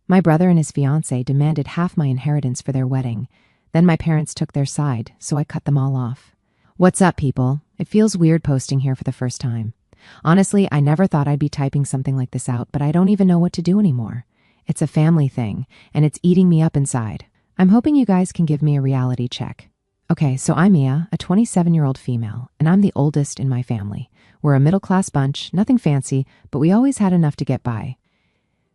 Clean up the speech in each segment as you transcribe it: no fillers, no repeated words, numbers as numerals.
My brother and his fiancée demanded half my inheritance for their wedding. Then my parents took their side, so I cut them all off. What's up, people? It feels weird posting here for the first time. Honestly, I never thought I'd be typing something like this out, but I don't even know what to do anymore. It's a family thing, and it's eating me up inside. I'm hoping you guys can give me a reality check. Okay, so I'm Mia, a 27-year-old female, and I'm the oldest in my family. We're a middle-class bunch, nothing fancy, but we always had enough to get by.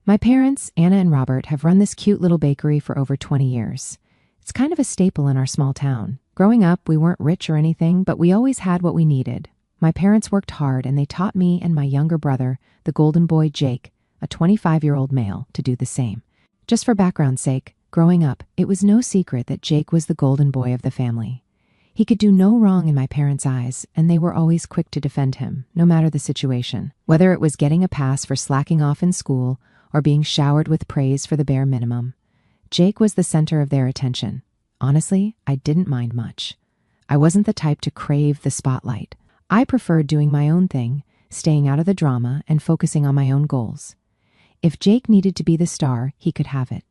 My parents, Anna and Robert, have run this cute little bakery for over 20 years. It's kind of a staple in our small town. Growing up, we weren't rich or anything, but we always had what we needed. My parents worked hard, and they taught me and my younger brother, the golden boy Jake, a 25-year-old male, to do the same. Just for background's sake, growing up, it was no secret that Jake was the golden boy of the family. He could do no wrong in my parents' eyes, and they were always quick to defend him, no matter the situation. Whether it was getting a pass for slacking off in school or being showered with praise for the bare minimum, Jake was the center of their attention. Honestly, I didn't mind much. I wasn't the type to crave the spotlight. I preferred doing my own thing, staying out of the drama, and focusing on my own goals. If Jake needed to be the star, he could have it.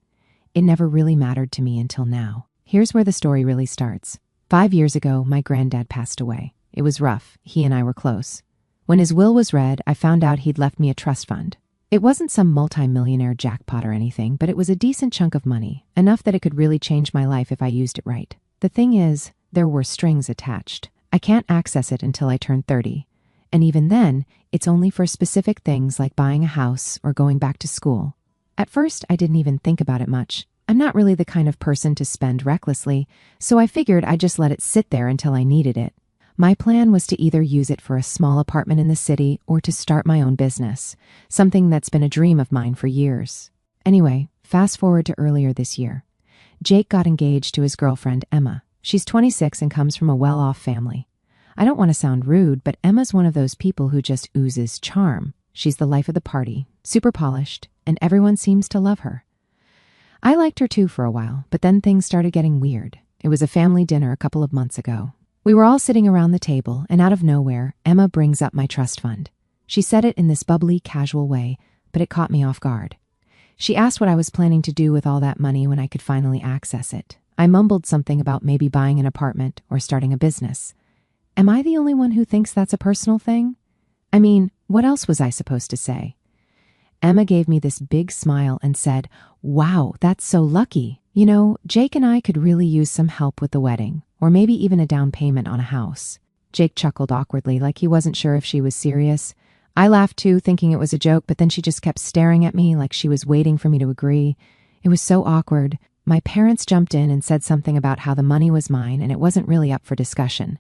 It never really mattered to me until now. Here's where the story really starts. 5 years ago, my granddad passed away. It was rough. He and I were close. When his will was read, I found out he'd left me a trust fund. It wasn't some multi-millionaire jackpot or anything, but it was a decent chunk of money, enough that it could really change my life if I used it right. The thing is, there were strings attached. I can't access it until I turn 30. And even then, it's only for specific things like buying a house or going back to school. At first, I didn't even think about it much. I'm not really the kind of person to spend recklessly, so I figured I'd just let it sit there until I needed it. My plan was to either use it for a small apartment in the city or to start my own business, something that's been a dream of mine for years. Anyway, fast forward to earlier this year. Jake got engaged to his girlfriend, Emma. She's 26 and comes from a well-off family. I don't want to sound rude, but Emma's one of those people who just oozes charm. She's the life of the party, super polished, and everyone seems to love her. I liked her too for a while, but then things started getting weird. It was a family dinner a couple of months ago. We were all sitting around the table, and out of nowhere, Emma brings up my trust fund. She said it in this bubbly, casual way, but it caught me off guard. She asked what I was planning to do with all that money when I could finally access it. I mumbled something about maybe buying an apartment or starting a business. Am I the only one who thinks that's a personal thing? I mean, what else was I supposed to say? Emma gave me this big smile and said, "Wow, that's so lucky. You know, Jake and I could really use some help with the wedding, or maybe even a down payment on a house." Jake chuckled awkwardly, like he wasn't sure if she was serious. I laughed too, thinking it was a joke, but then she just kept staring at me like she was waiting for me to agree. It was so awkward. My parents jumped in and said something about how the money was mine and it wasn't really up for discussion.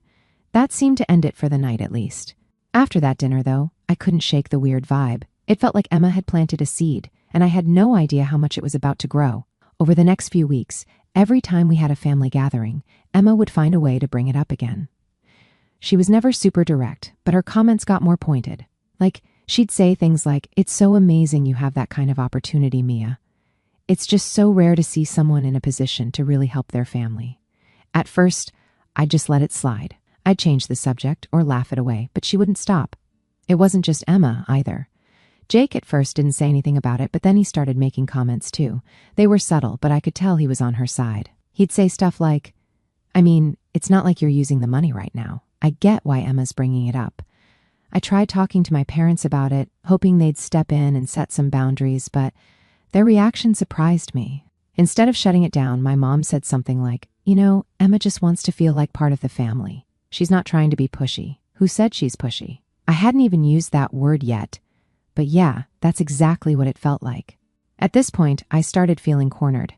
That seemed to end it for the night, at least. After that dinner, though, I couldn't shake the weird vibe. It felt like Emma had planted a seed, and I had no idea how much it was about to grow. Over the next few weeks, every time we had a family gathering, Emma would find a way to bring it up again. She was never super direct, but her comments got more pointed. Like, she'd say things like, "It's so amazing you have that kind of opportunity, Mia. It's just so rare to see someone in a position to really help their family." At first, I'd just let it slide. I'd change the subject or laugh it away, but she wouldn't stop. It wasn't just Emma, either. Jake at first didn't say anything about it, but then he started making comments too. They were subtle, but I could tell he was on her side. He'd say stuff like, "I mean, it's not like you're using the money right now. I get why Emma's bringing it up." I tried talking to my parents about it, hoping they'd step in and set some boundaries, but their reaction surprised me. Instead of shutting it down, my mom said something like, "You know, Emma just wants to feel like part of the family. She's not trying to be pushy." Who said she's pushy? I hadn't even used that word yet. But yeah, that's exactly what it felt like. At this point, I started feeling cornered.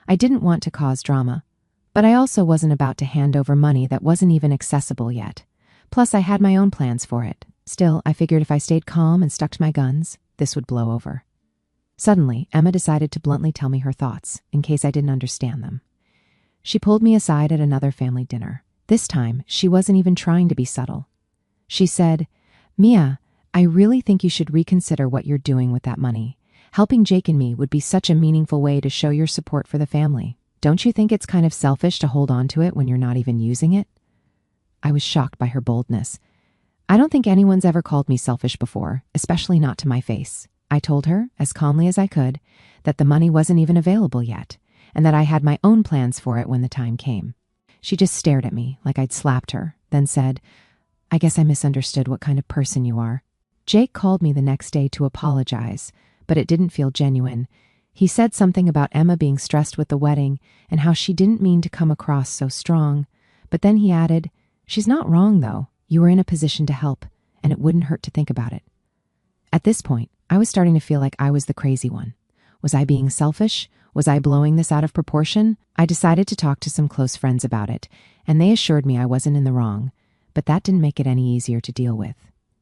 I didn't want to cause drama, but I also wasn't about to hand over money that wasn't even accessible yet. Plus, I had my own plans for it. Still, I figured if I stayed calm and stuck to my guns, this would blow over. Suddenly, Emma decided to bluntly tell me her thoughts, in case I didn't understand them. She pulled me aside at another family dinner. This time, she wasn't even trying to be subtle. She said, "Mia, I really think you should reconsider what you're doing with that money. Helping Jake and me would be such a meaningful way to show your support for the family. Don't you think it's kind of selfish to hold on to it when you're not even using it?" I was shocked by her boldness. I don't think anyone's ever called me selfish before, especially not to my face. I told her, as calmly as I could, that the money wasn't even available yet, and that I had my own plans for it when the time came. She just stared at me like I'd slapped her, then said, "I guess I misunderstood what kind of person you are." Jake called me the next day to apologize, but it didn't feel genuine. He said something about Emma being stressed with the wedding and how she didn't mean to come across so strong. But then he added, "She's not wrong, though. You were in a position to help, and it wouldn't hurt to think about it." At this point, I was starting to feel like I was the crazy one. Was I being selfish? Was I blowing this out of proportion? I decided to talk to some close friends about it, and they assured me I wasn't in the wrong, but that didn't make it any easier to deal with.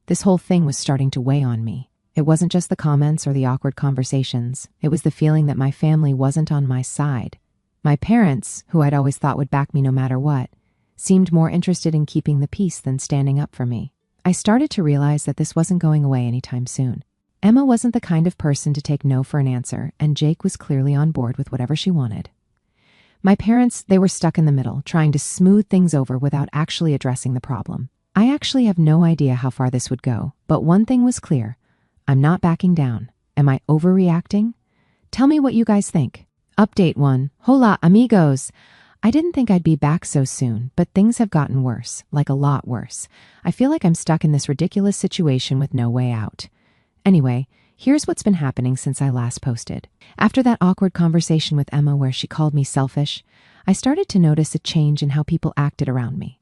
This whole thing was starting to weigh on me. It wasn't just the comments or the awkward conversations. It was the feeling that my family wasn't on my side. My parents, who I'd always thought would back me no matter what, seemed more interested in keeping the peace than standing up for me. I started to realize that this wasn't going away anytime soon. Emma wasn't the kind of person to take no for an answer, and Jake was clearly on board with whatever she wanted. My parents, they were stuck in the middle, trying to smooth things over without actually addressing the problem. I actually have no idea how far this would go, but one thing was clear. I'm not backing down. Am I overreacting? Tell me what you guys think. Update 1. Hola, amigos. I didn't think I'd be back so soon, but things have gotten worse, like a lot worse. I feel like I'm stuck in this ridiculous situation with no way out. Anyway, here's what's been happening since I last posted. After that awkward conversation with Emma where she called me selfish, I started to notice a change in how people acted around me.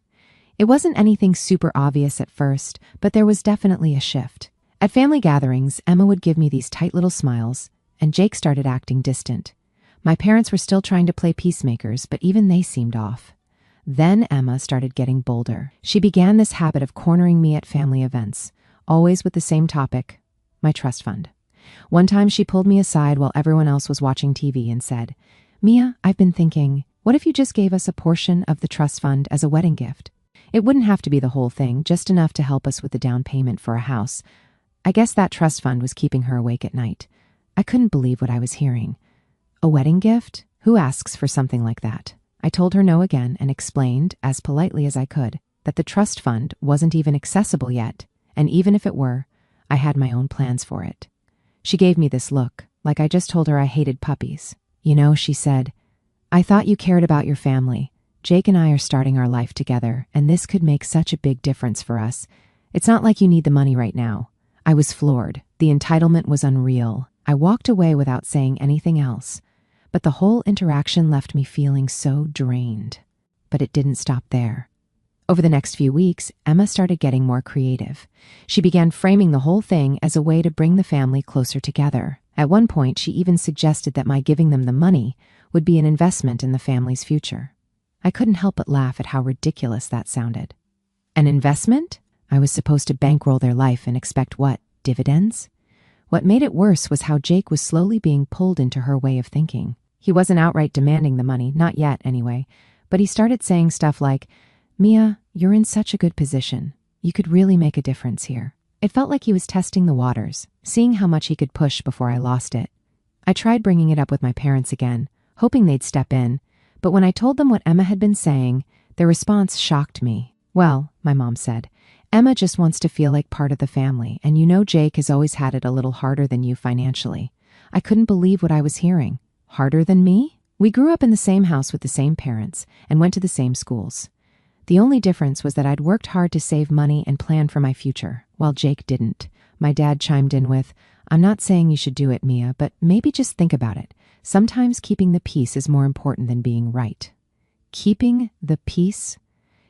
It wasn't anything super obvious at first, but there was definitely a shift. At family gatherings, Emma would give me these tight little smiles, and Jake started acting distant. My parents were still trying to play peacemakers, but even they seemed off. Then Emma started getting bolder. She began this habit of cornering me at family events, always with the same topic, my trust fund. One time she pulled me aside while everyone else was watching TV and said, "Mia, I've been thinking, what if you just gave us a portion of the trust fund as a wedding gift? It wouldn't have to be the whole thing, just enough to help us with the down payment for a house." I guess that trust fund was keeping her awake at night. I couldn't believe what I was hearing. A wedding gift? Who asks for something like that? I told her no again and explained, as politely as I could, that the trust fund wasn't even accessible yet, and even if it were, I had my own plans for it. She gave me this look, like I just told her I hated puppies. "You know," she said, "I thought you cared about your family. Jake and I are starting our life together, and this could make such a big difference for us. It's not like you need the money right now." I was floored. The entitlement was unreal. I walked away without saying anything else, but the whole interaction left me feeling so drained. But it didn't stop there. Over the next few weeks, Emma started getting more creative. She began framing the whole thing as a way to bring the family closer together. At one point, she even suggested that my giving them the money would be an investment in the family's future. I couldn't help but laugh at how ridiculous that sounded. An investment? I was supposed to bankroll their life and expect what? Dividends? What made it worse was how Jake was slowly being pulled into her way of thinking. He wasn't outright demanding the money, not yet anyway, but he started saying stuff like, "Mia, you're in such a good position. You could really make a difference here." It felt like he was testing the waters, seeing how much he could push before I lost it. I tried bringing it up with my parents again, hoping they'd step in, but when I told them what Emma had been saying, their response shocked me. "Well," my mom said, "Emma just wants to feel like part of the family, and you know Jake has always had it a little harder than you financially." I couldn't believe what I was hearing. Harder than me? We grew up in the same house with the same parents and went to the same schools. The only difference was that I'd worked hard to save money and plan for my future, while Jake didn't. My dad chimed in with, "I'm not saying you should do it, Mia, but maybe just think about it. Sometimes keeping the peace is more important than being right." Keeping the peace?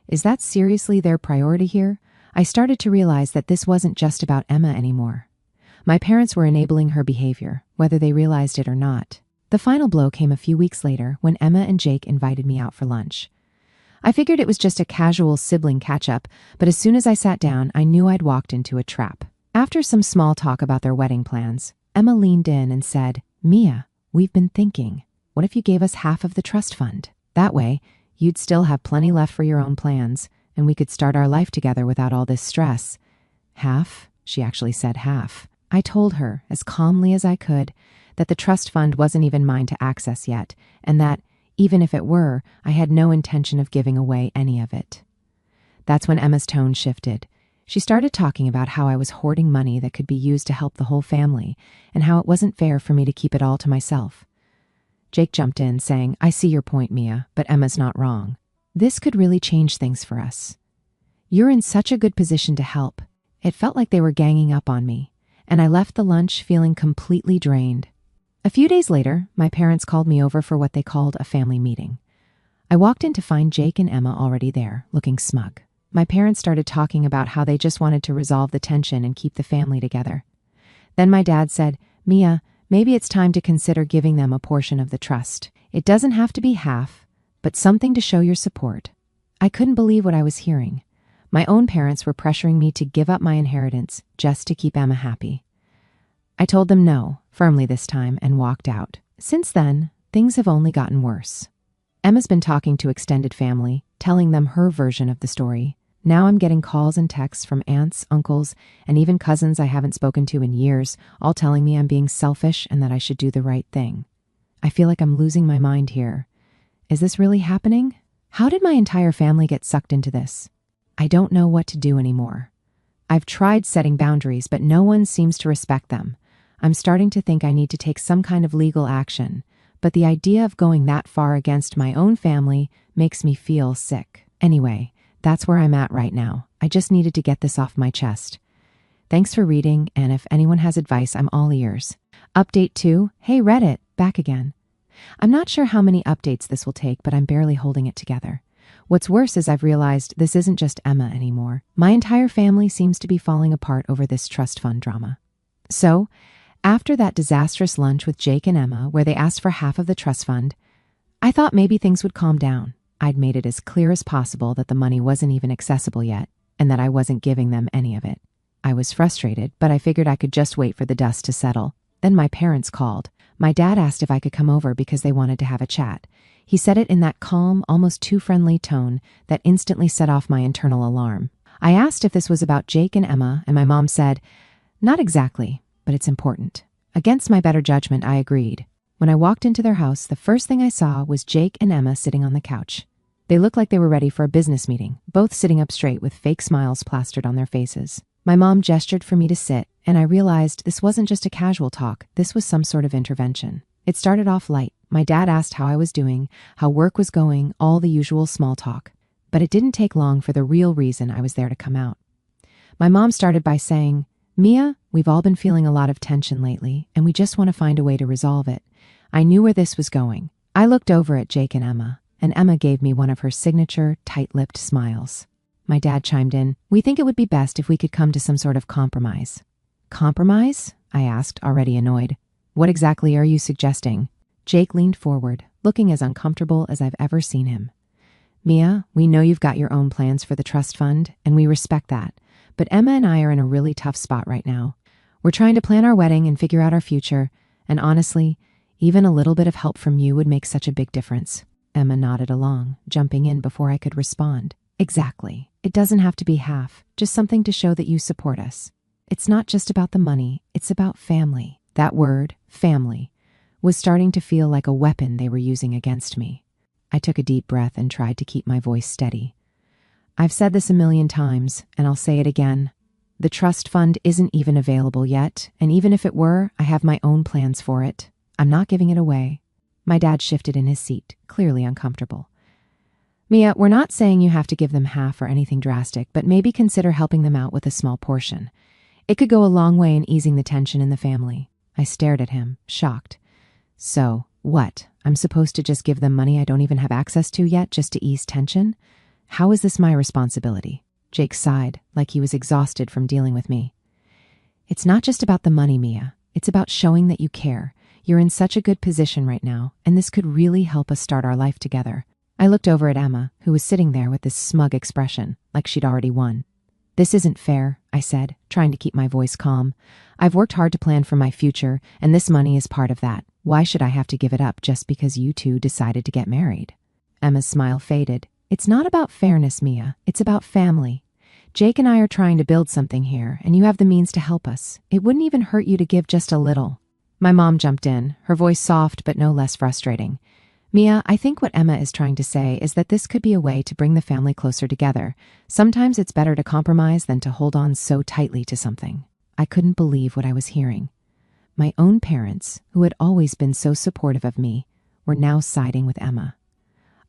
Is that seriously their priority here? I started to realize that this wasn't just about Emma anymore. My parents were enabling her behavior, whether they realized it or not. The final blow came a few weeks later when Emma and Jake invited me out for lunch. I figured it was just a casual sibling catch-up, but as soon as I sat down, I knew I'd walked into a trap. After some small talk about their wedding plans, Emma leaned in and said, "Mia, we've been thinking, what if you gave us half of the trust fund? That way, you'd still have plenty left for your own plans, and we could start our life together without all this stress." Half? She actually said half. I told her, as calmly as I could, that the trust fund wasn't even mine to access yet, and that, even if it were, I had no intention of giving away any of it. That's when Emma's tone shifted. She started talking about how I was hoarding money that could be used to help the whole family, and how it wasn't fair for me to keep it all to myself. Jake jumped in, saying, "I see your point, Mia, but Emma's not wrong. This could really change things for us. You're in such a good position to help." It felt like they were ganging up on me, and I left the lunch feeling completely drained. A few days later, my parents called me over for what they called a family meeting. I walked in to find Jake and Emma already there, looking smug. My parents started talking about how they just wanted to resolve the tension and keep the family together. Then my dad said, "Mia, maybe it's time to consider giving them a portion of the trust. It doesn't have to be half, but something to show your support." I couldn't believe what I was hearing. My own parents were pressuring me to give up my inheritance just to keep Emma happy. I told them no, firmly this time, and walked out. Since then, things have only gotten worse. Emma's been talking to extended family, telling them her version of the story. Now I'm getting calls and texts from aunts, uncles, and even cousins I haven't spoken to in years, all telling me I'm being selfish and that I should do the right thing. I feel like I'm losing my mind here. Is this really happening? How did my entire family get sucked into this? I don't know what to do anymore. I've tried setting boundaries, but no one seems to respect them. I'm starting to think I need to take some kind of legal action, but the idea of going that far against my own family makes me feel sick. Anyway, that's where I'm at right now. I just needed to get this off my chest. Thanks for reading, and if anyone has advice, I'm all ears. Update 2, hey Reddit, back again. I'm not sure how many updates this will take, but I'm barely holding it together. What's worse is I've realized this isn't just Emma anymore. My entire family seems to be falling apart over this trust fund drama. So, after that disastrous lunch with Jake and Emma, where they asked for half of the trust fund, I thought maybe things would calm down. I'd made it as clear as possible that the money wasn't even accessible yet, and that I wasn't giving them any of it. I was frustrated, but I figured I could just wait for the dust to settle. Then my parents called. My dad asked if I could come over because they wanted to have a chat. He said it in that calm, almost too friendly tone that instantly set off my internal alarm. I asked if this was about Jake and Emma, and my mom said, "Not exactly, but it's important." Against my better judgment, I agreed. When I walked into their house, the first thing I saw was Jake and Emma sitting on the couch. They looked like they were ready for a business meeting, both sitting up straight with fake smiles plastered on their faces. My mom gestured for me to sit, and I realized this wasn't just a casual talk, this was some sort of intervention. It started off light. My dad asked how I was doing, how work was going, all the usual small talk. But it didn't take long for the real reason I was there to come out. My mom started by saying, "Mia, we've all been feeling a lot of tension lately, and we just want to find a way to resolve it." I knew where this was going. I looked over at Jake and Emma gave me one of her signature, tight-lipped smiles. My dad chimed in, "We think it would be best if we could come to some sort of compromise." "Compromise?" I asked, already annoyed. "What exactly are you suggesting?" Jake leaned forward, looking as uncomfortable as I've ever seen him. "Mia, we know you've got your own plans for the trust fund, and we respect that. But Emma and I are in a really tough spot right now. We're trying to plan our wedding and figure out our future, and honestly, even a little bit of help from you would make such a big difference." Emma nodded along, jumping in before I could respond. "Exactly. It doesn't have to be half, just something to show that you support us. It's not just about the money, it's about family." That word, family, was starting to feel like a weapon they were using against me. I took a deep breath and tried to keep my voice steady. "I've said this a million times, and I'll say it again. The trust fund isn't even available yet, and even if it were, I have my own plans for it. I'm not giving it away." My dad shifted in his seat, clearly uncomfortable. "Mia, we're not saying you have to give them half or anything drastic, but maybe consider helping them out with a small portion. It could go a long way in easing the tension in the family." I stared at him, shocked. "So, what? I'm supposed to just give them money I don't even have access to yet just to ease tension? How is this my responsibility?" Jake sighed, like he was exhausted from dealing with me. "It's not just about the money, Mia. It's about showing that you care. You're in such a good position right now, and this could really help us start our life together." I looked over at Emma, who was sitting there with this smug expression, like she'd already won. "This isn't fair," I said, trying to keep my voice calm. "I've worked hard to plan for my future, and this money is part of that. Why should I have to give it up just because you two decided to get married?" Emma's smile faded. "It's not about fairness, Mia. It's about family. Jake and I are trying to build something here, and you have the means to help us. It wouldn't even hurt you to give just a little." My mom jumped in, her voice soft but no less frustrating. Mia, I think what Emma is trying to say is that this could be a way to bring the family closer together. Sometimes it's better to compromise than to hold on so tightly to something. I couldn't believe what I was hearing. My own parents, who had always been so supportive of me, were now siding with Emma.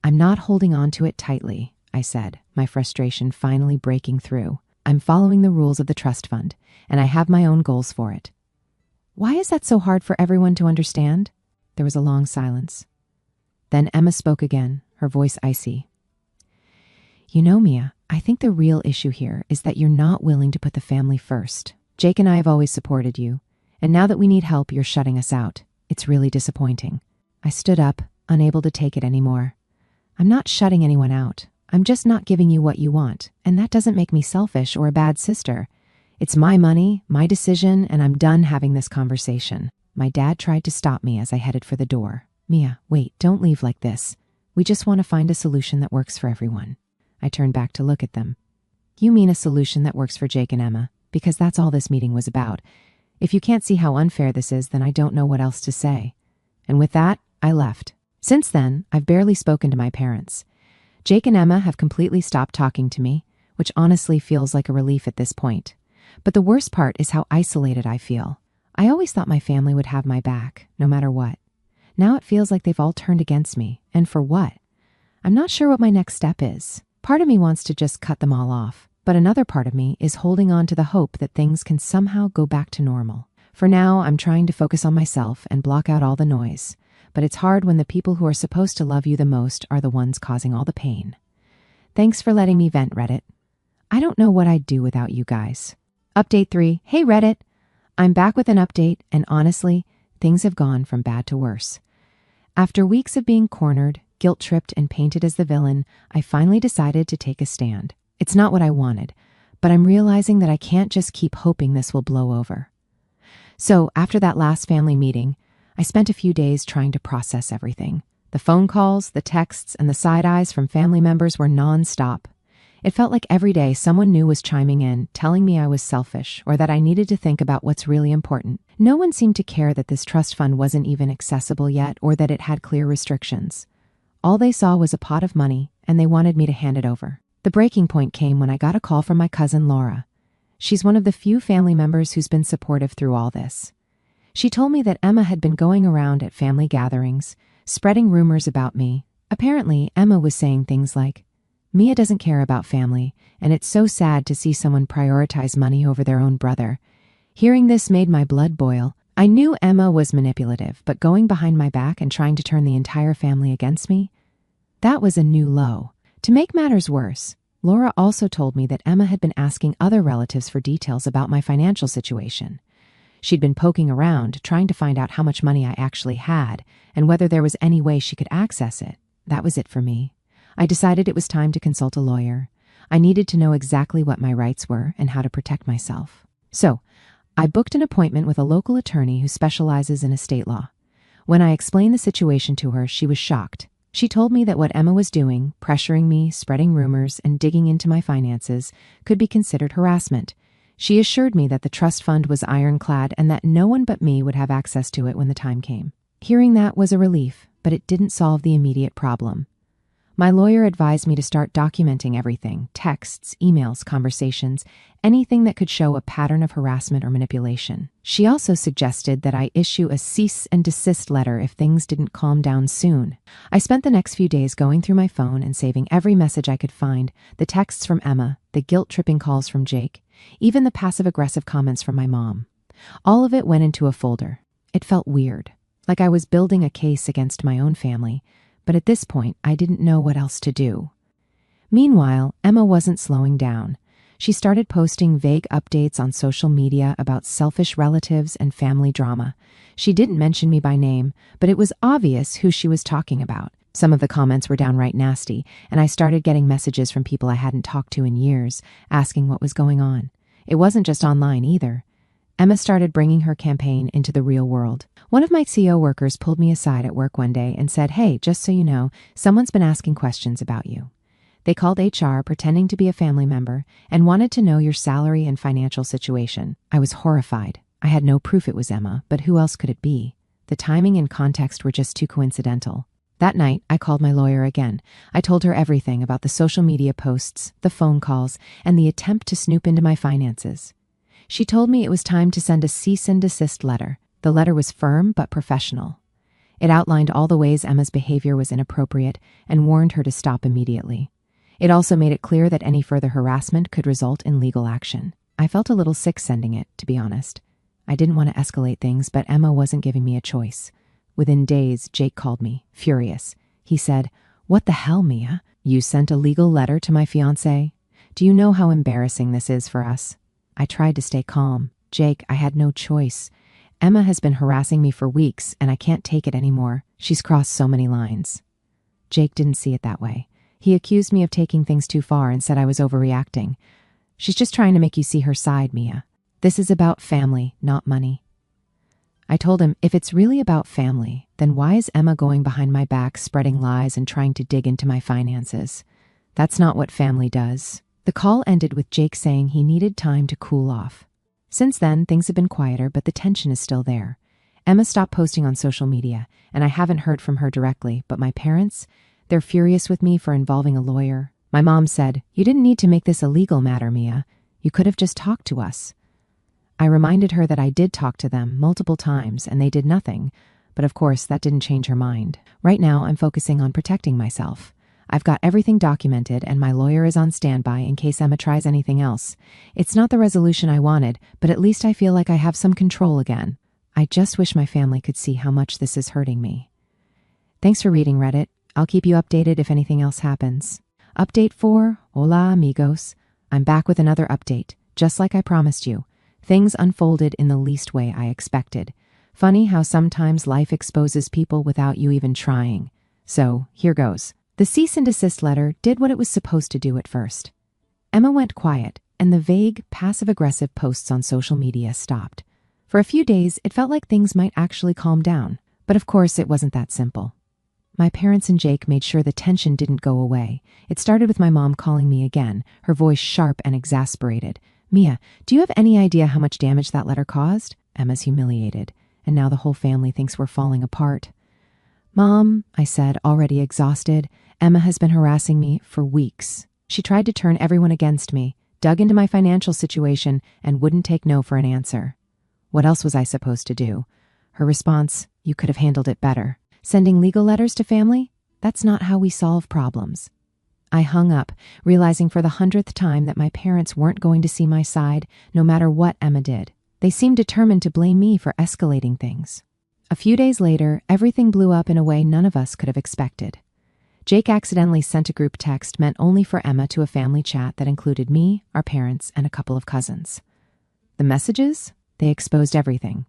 I'm not holding on to it tightly, I said, my frustration finally breaking through. I'm following the rules of the trust fund, and I have my own goals for it. Why is that so hard for everyone to understand? There was a long silence. Then Emma spoke again, her voice icy. You know, Mia, I think the real issue here is that you're not willing to put the family first. Jake and I have always supported you, and now that we need help, you're shutting us out. It's really disappointing. I stood up, unable to take it anymore. I'm not shutting anyone out. I'm just not giving you what you want, and that doesn't make me selfish or a bad sister. It's my money, my decision, and I'm done having this conversation. My dad tried to stop me as I headed for the door. Mia, wait, don't leave like this. We just want to find a solution that works for everyone. I turned back to look at them. You mean a solution that works for Jake and Emma, because that's all this meeting was about. If you can't see how unfair this is, then I don't know what else to say. And with that, I left. Since then, I've barely spoken to my parents. Jake and Emma have completely stopped talking to me, which honestly feels like a relief at this point. But the worst part is how isolated I feel. I always thought my family would have my back, no matter what. Now it feels like they've all turned against me, and for what? I'm not sure what my next step is. Part of me wants to just cut them all off, but another part of me is holding on to the hope that things can somehow go back to normal. For now, I'm trying to focus on myself and block out all the noise, but it's hard when the people who are supposed to love you the most are the ones causing all the pain. Thanks for letting me vent, Reddit. I don't know what I'd do without you guys. Update 3. Hey, Reddit. I'm back with an update, and honestly, things have gone from bad to worse. After weeks of being cornered, guilt-tripped, and painted as the villain, I finally decided to take a stand. It's not what I wanted, but I'm realizing that I can't just keep hoping this will blow over. So, after that last family meeting, I spent a few days trying to process everything. The phone calls, the texts, and the side eyes from family members were non-stop. It felt like every day someone new was chiming in, telling me I was selfish or that I needed to think about what's really important. No one seemed to care that this trust fund wasn't even accessible yet or that it had clear restrictions. All they saw was a pot of money, and they wanted me to hand it over. The breaking point came when I got a call from my cousin Laura. She's one of the few family members who's been supportive through all this. She told me that Emma had been going around at family gatherings, spreading rumors about me. Apparently, Emma was saying things like, Mia doesn't care about family, and it's so sad to see someone prioritize money over their own brother. Hearing this made my blood boil. I knew Emma was manipulative, but going behind my back and trying to turn the entire family against me? That was a new low. To make matters worse, Laura also told me that Emma had been asking other relatives for details about my financial situation. She'd been poking around, trying to find out how much money I actually had and whether there was any way she could access it. That was it for me. I decided it was time to consult a lawyer. I needed to know exactly what my rights were and how to protect myself. So, I booked an appointment with a local attorney who specializes in estate law. When I explained the situation to her, she was shocked. She told me that what Emma was doing, pressuring me, spreading rumors, and digging into my finances, could be considered harassment. She assured me that the trust fund was ironclad and that no one but me would have access to it when the time came. Hearing that was a relief, but it didn't solve the immediate problem. My lawyer advised me to start documenting everything: texts, emails, conversations, anything that could show a pattern of harassment or manipulation. She also suggested that I issue a cease and desist letter if things didn't calm down soon. I spent the next few days going through my phone and saving every message I could find: the texts from Emma, the guilt-tripping calls from Jake, even the passive-aggressive comments from my mom. All of it went into a folder. It felt weird, like I was building a case against my own family, but at this point, I didn't know what else to do. Meanwhile, Emma wasn't slowing down. She started posting vague updates on social media about selfish relatives and family drama. She didn't mention me by name, but it was obvious who she was talking about. Some of the comments were downright nasty, and I started getting messages from people I hadn't talked to in years, asking what was going on. It wasn't just online either. Emma started bringing her campaign into the real world. One of my CO workers pulled me aside at work one day and said, "Hey, just so you know, someone's been asking questions about you." They called HR, pretending to be a family member, and wanted to know your salary and financial situation. I was horrified. I had no proof it was Emma, but who else could it be? The timing and context were just too coincidental. That night, I called my lawyer again. I told her everything about the social media posts, the phone calls, and the attempt to snoop into my finances. She told me it was time to send a cease and desist letter. The letter was firm but professional. It outlined all the ways Emma's behavior was inappropriate and warned her to stop immediately. It also made it clear that any further harassment could result in legal action. I felt a little sick sending it, to be honest. I didn't want to escalate things, but Emma wasn't giving me a choice. Within days, Jake called me, furious. He said, "What the hell, Mia? You sent a legal letter to my fiancé? Do you know how embarrassing this is for us?" I tried to stay calm. "Jake, I had no choice. Emma has been harassing me for weeks, and I can't take it anymore. She's crossed so many lines." Jake didn't see it that way. He accused me of taking things too far and said I was overreacting. "She's just trying to make you see her side, Mia. This is about family, not money." I told him, if it's really about family, then why is Emma going behind my back, spreading lies and trying to dig into my finances? That's not what family does. The call ended with Jake saying he needed time to cool off. Since then, things have been quieter, but the tension is still there. Emma stopped posting on social media, and I haven't heard from her directly, but my parents, they're furious with me for involving a lawyer. My mom said, "You didn't need to make this a legal matter, Mia. You could have just talked to us." I reminded her that I did talk to them multiple times and they did nothing, but of course that didn't change her mind. Right now I'm focusing on protecting myself. I've got everything documented and my lawyer is on standby in case Emma tries anything else. It's not the resolution I wanted, but at least I feel like I have some control again. I just wish my family could see how much this is hurting me. Thanks for reading, Reddit. I'll keep you updated if anything else happens. Update 4, hola amigos. I'm back with another update, just like I promised you. Things unfolded in the least way I expected. Funny how sometimes life exposes people without you even trying. So, here goes. The cease and desist letter did what it was supposed to do at first. Emma went quiet, and the vague, passive-aggressive posts on social media stopped. For a few days, it felt like things might actually calm down. But of course, it wasn't that simple. My parents and Jake made sure the tension didn't go away. It started with my mom calling me again, her voice sharp and exasperated. "Mia, do you have any idea how much damage that letter caused?" Emma's humiliated, and now the whole family thinks we're falling apart. "Mom," I said, already exhausted, "Emma has been harassing me for weeks. She tried to turn everyone against me, dug into my financial situation, and wouldn't take no for an answer." What else was I supposed to do? Her response, "You could have handled it better. Sending legal letters to family? That's not how we solve problems." I hung up, realizing for the 100th time that my parents weren't going to see my side, no matter what Emma did. They seemed determined to blame me for escalating things. A few days later, everything blew up in a way none of us could have expected. Jake accidentally sent a group text meant only for Emma to a family chat that included me, our parents, and a couple of cousins. The messages? They exposed everything.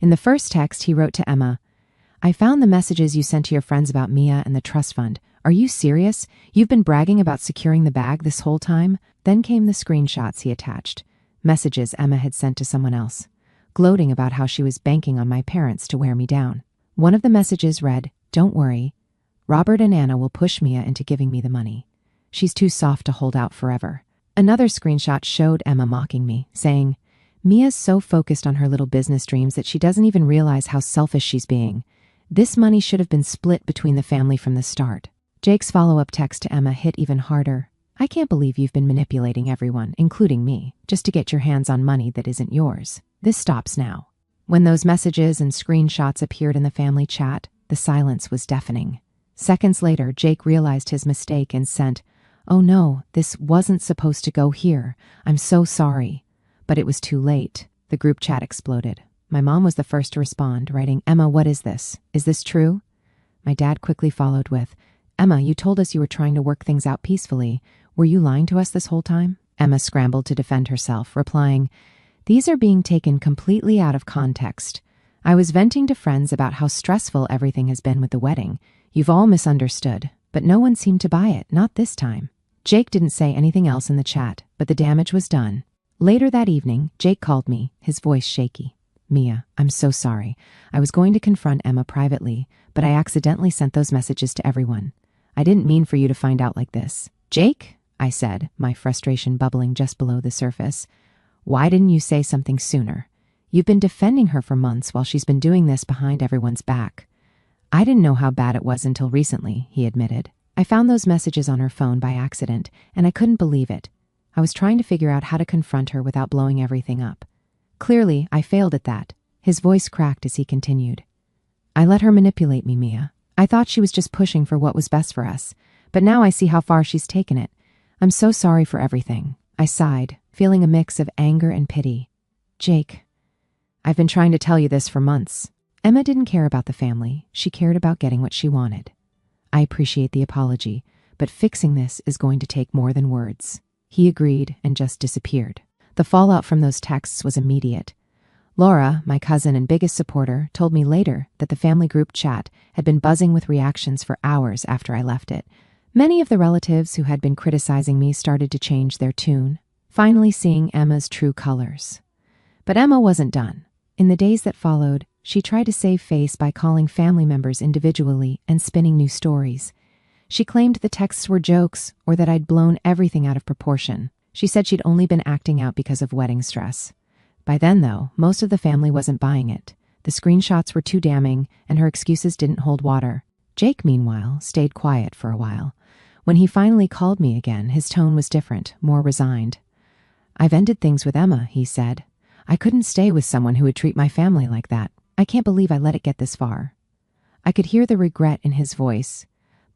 In the first text, he wrote to Emma, "I found the messages you sent to your friends about Mia and the trust fund. Are you serious? You've been bragging about securing the bag this whole time?" Then came the screenshots he attached. Messages Emma had sent to someone else, gloating about how she was banking on my parents to wear me down. One of the messages read, "Don't worry. Robert and Anna will push Mia into giving me the money. She's too soft to hold out forever." Another screenshot showed Emma mocking me, saying, "Mia's so focused on her little business dreams that she doesn't even realize how selfish she's being. This money should have been split between the family from the start." Jake's follow-up text to Emma hit even harder. "I can't believe you've been manipulating everyone, including me, just to get your hands on money that isn't yours. This stops now." When those messages and screenshots appeared in the family chat, the silence was deafening. Seconds later, Jake realized his mistake and sent, "Oh no, this wasn't supposed to go here. I'm so sorry." But it was too late. The group chat exploded. My mom was the first to respond, writing, "Emma, what is this? Is this true?" My dad quickly followed with, "Emma, you told us you were trying to work things out peacefully. Were you lying to us this whole time?" Emma scrambled to defend herself, replying, "These are being taken completely out of context. I was venting to friends about how stressful everything has been with the wedding. You've all misunderstood, but no one seemed to buy it, not this time." Jake didn't say anything else in the chat, but the damage was done. Later that evening, Jake called me, his voice shaky. "Mia, I'm so sorry. I was going to confront Emma privately, but I accidentally sent those messages to everyone. I didn't mean for you to find out like this." "Jake," I said, my frustration bubbling just below the surface, "why didn't you say something sooner? You've been defending her for months while she's been doing this behind everyone's back." I didn't know how bad it was until recently, he admitted. I found those messages on her phone by accident, and I couldn't believe it. I was trying to figure out how to confront her without blowing everything up. Clearly, I failed at that. His voice cracked as he continued. I let her manipulate me, Mia. I thought she was just pushing for what was best for us, but now I see how far she's taken it. I'm so sorry for everything. I sighed, feeling a mix of anger and pity. Jake, I've been trying to tell you this for months. Emma didn't care about the family. She cared about getting what she wanted. I appreciate the apology, but fixing this is going to take more than words. He agreed and just disappeared. The fallout from those texts was immediate. Laura, my cousin and biggest supporter, told me later that the family group chat had been buzzing with reactions for hours after I left it. Many of the relatives who had been criticizing me started to change their tune, finally seeing Emma's true colors. But Emma wasn't done. In the days that followed, she tried to save face by calling family members individually and spinning new stories. She claimed the texts were jokes or that I'd blown everything out of proportion. She said she'd only been acting out because of wedding stress. By then, though, most of the family wasn't buying it. The screenshots were too damning, and her excuses didn't hold water. Jake, meanwhile, stayed quiet for a while. When he finally called me again, his tone was different, more resigned. I've ended things with Emma, he said. I couldn't stay with someone who would treat my family like that. I can't believe I let it get this far. I could hear the regret in his voice,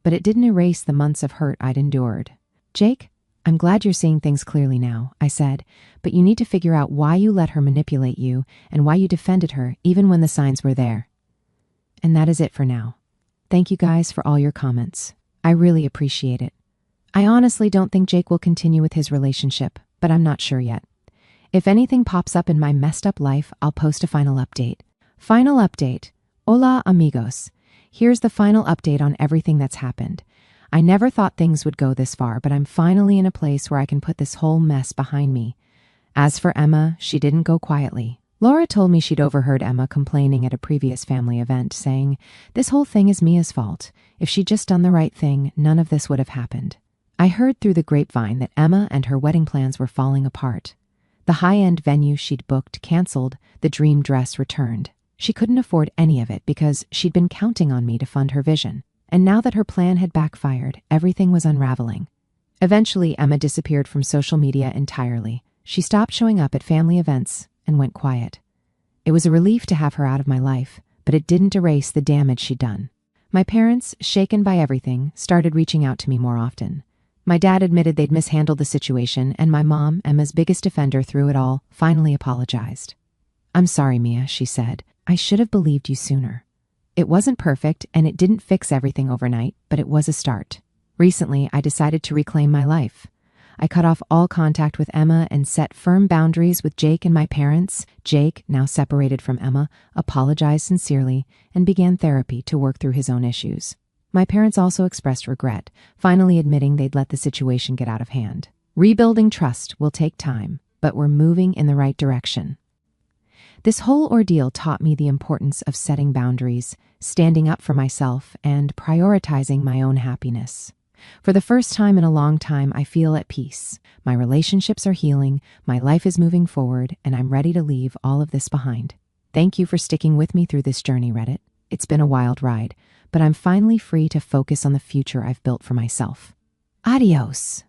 but it didn't erase the months of hurt I'd endured. Jake, I'm glad you're seeing things clearly now, I said, but you need to figure out why you let her manipulate you and why you defended her even when the signs were there. And that is it for now. Thank you guys for all your comments. I really appreciate it. I honestly don't think Jake will continue with his relationship, but I'm not sure yet. If anything pops up in my messed up life, I'll post a final update. Final update. Hola, amigos. Here's the final update on everything that's happened. I never thought things would go this far, but I'm finally in a place where I can put this whole mess behind me. As for Emma, she didn't go quietly. Laura told me she'd overheard Emma complaining at a previous family event, saying, "This whole thing is Mia's fault. If she'd just done the right thing, none of this would have happened." I heard through the grapevine that Emma and her wedding plans were falling apart. The high-end venue she'd booked canceled, the dream dress returned. She couldn't afford any of it because she'd been counting on me to fund her vision. And now that her plan had backfired, everything was unraveling. Eventually, Emma disappeared from social media entirely. She stopped showing up at family events and went quiet. It was a relief to have her out of my life, but it didn't erase the damage she'd done. My parents, shaken by everything, started reaching out to me more often. My dad admitted they'd mishandled the situation, and my mom, Emma's biggest defender through it all, finally apologized. "I'm sorry, Mia," she said. "I should have believed you sooner. It wasn't perfect, and it didn't fix everything overnight, but it was a start. Recently, I decided to reclaim my life. I cut off all contact with Emma and set firm boundaries with Jake and my parents. Jake, now separated from Emma, apologized sincerely and began therapy to work through his own issues. My parents also expressed regret, finally admitting they'd let the situation get out of hand. Rebuilding trust will take time, but we're moving in the right direction." This whole ordeal taught me the importance of setting boundaries, standing up for myself, and prioritizing my own happiness. For the first time in a long time, I feel at peace. My relationships are healing, my life is moving forward, and I'm ready to leave all of this behind. Thank you for sticking with me through this journey, Reddit. It's been a wild ride, but I'm finally free to focus on the future I've built for myself. Adios.